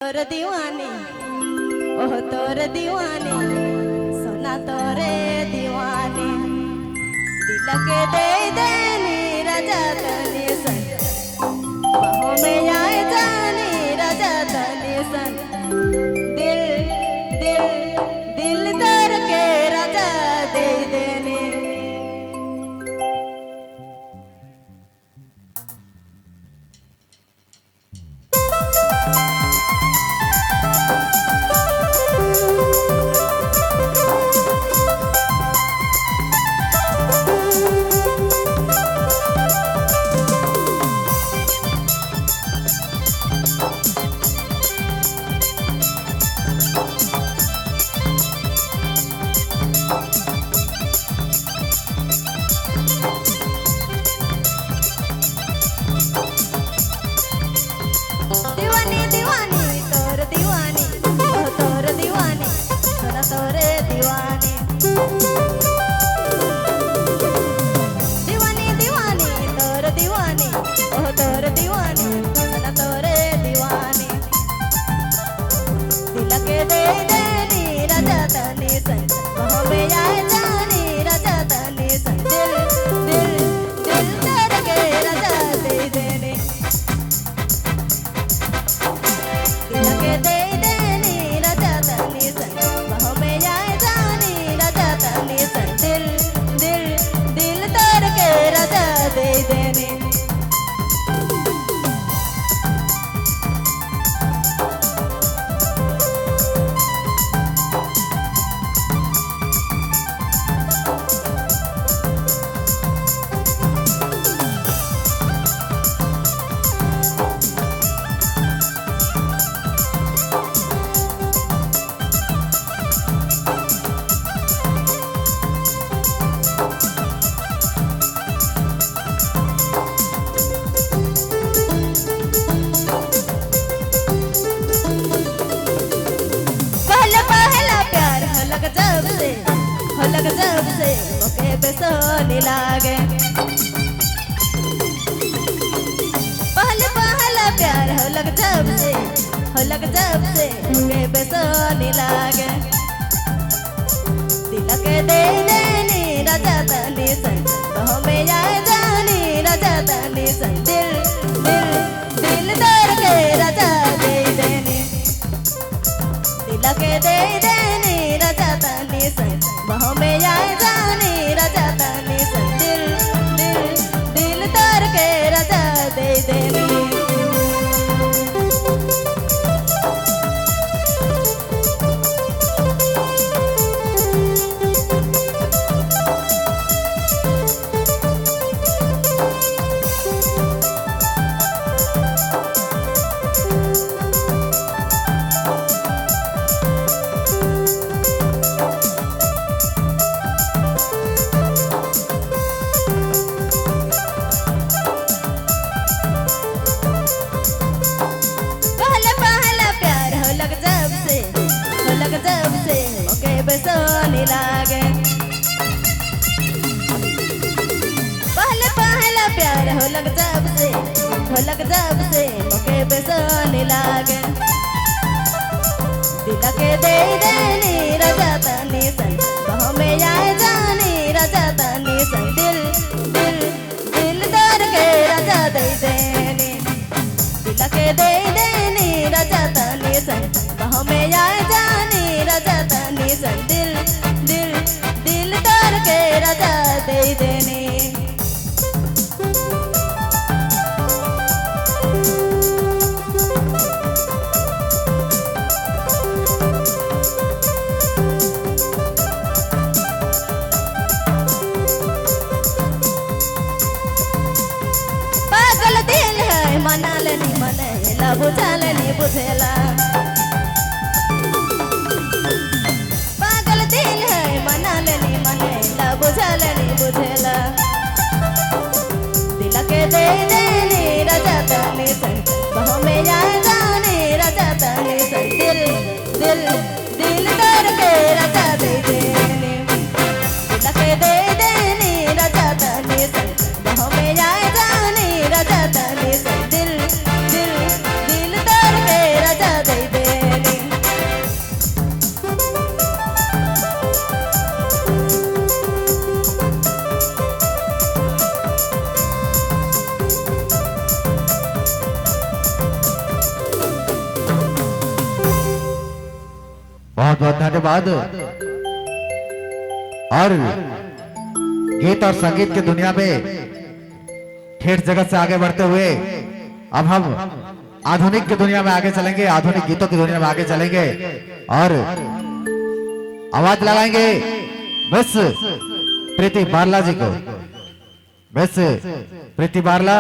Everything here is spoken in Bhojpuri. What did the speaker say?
तोर दीवानी ओह तोर दीवानी सोना तोरे दीवानी दिल के दे देनी राजा तनी सन बाहों में आए जानी राजा तनी सन दिल दिल दिल तोर के राजा दे देनी दीवानी दीवानी तोर दीवानी ओह तोर दीवानी सोना तोरे दीवानी दीवानी दीवानी तोर दीवानी ओह तोर दीवानी सोना तोरे दीवानी दिल के दे देनी राजा तनी सन बाहों में आए जानी राजा तनी सन दिल दिल दिल तेरे के राजा दे देनी के दे देनी राजा तनी सन बाहों में आए जानी राजा तनी सन दिल दिल दिल तोड़ के राजा दे देनी लग जब से ओके बेसोनी लागे पहला प्यार हो लग जब से ओके बेसोनी लागे दिल के दे देनी राजा तनी सन बाहों में आए जानी राजा तनी सन दिल दिल दिल तोड़ के राजा दे देनी दिल के दे देनी राजा तनी सन बाहों में आए जानी राजा तनी सन दिल दिल दिल तोड़ के राजा दे देनी जब से ओके बेसोनी लागे पहला प्यार हो लग जब से ओके बेसोनी लागे दिल के दे देनी राजा तनी सन बाहों में आए जानी राजा तनी सन दिल दिल दिल तोड़ के राजा दे देनी दिल के दे देनी राजा तनी सन बाहों में आए जानी राजा तनी सन दिल दिल दिल तोड़ के राजा दे देनी पागल दिल है मना लेनी मनेला बुझा लेनी बुझेला बुझा लेनी बुझेला दिल के दे देनी राजा तनी सन बाहों में आए जानी राजा तनी सन दिल दिल दिल तोड़ के राजा दे देनी दिल के दे देनी राजा तनी सन बाहों में आए जानी राजा तनी सन दिल दिल दिल तोड़ के राजा दे बहुत बहुत धन्यवाद। और गीत और संगीत की दुनिया में ठेठ जगत से आगे बढ़ते हुए अब हम आधुनिक की दुनिया में आगे चलेंगे, आधुनिक गीतों की दुनिया में आगे चलेंगे और आवाज लगाएंगे मिस प्रीति बारला जी को। मिस प्रीति बारला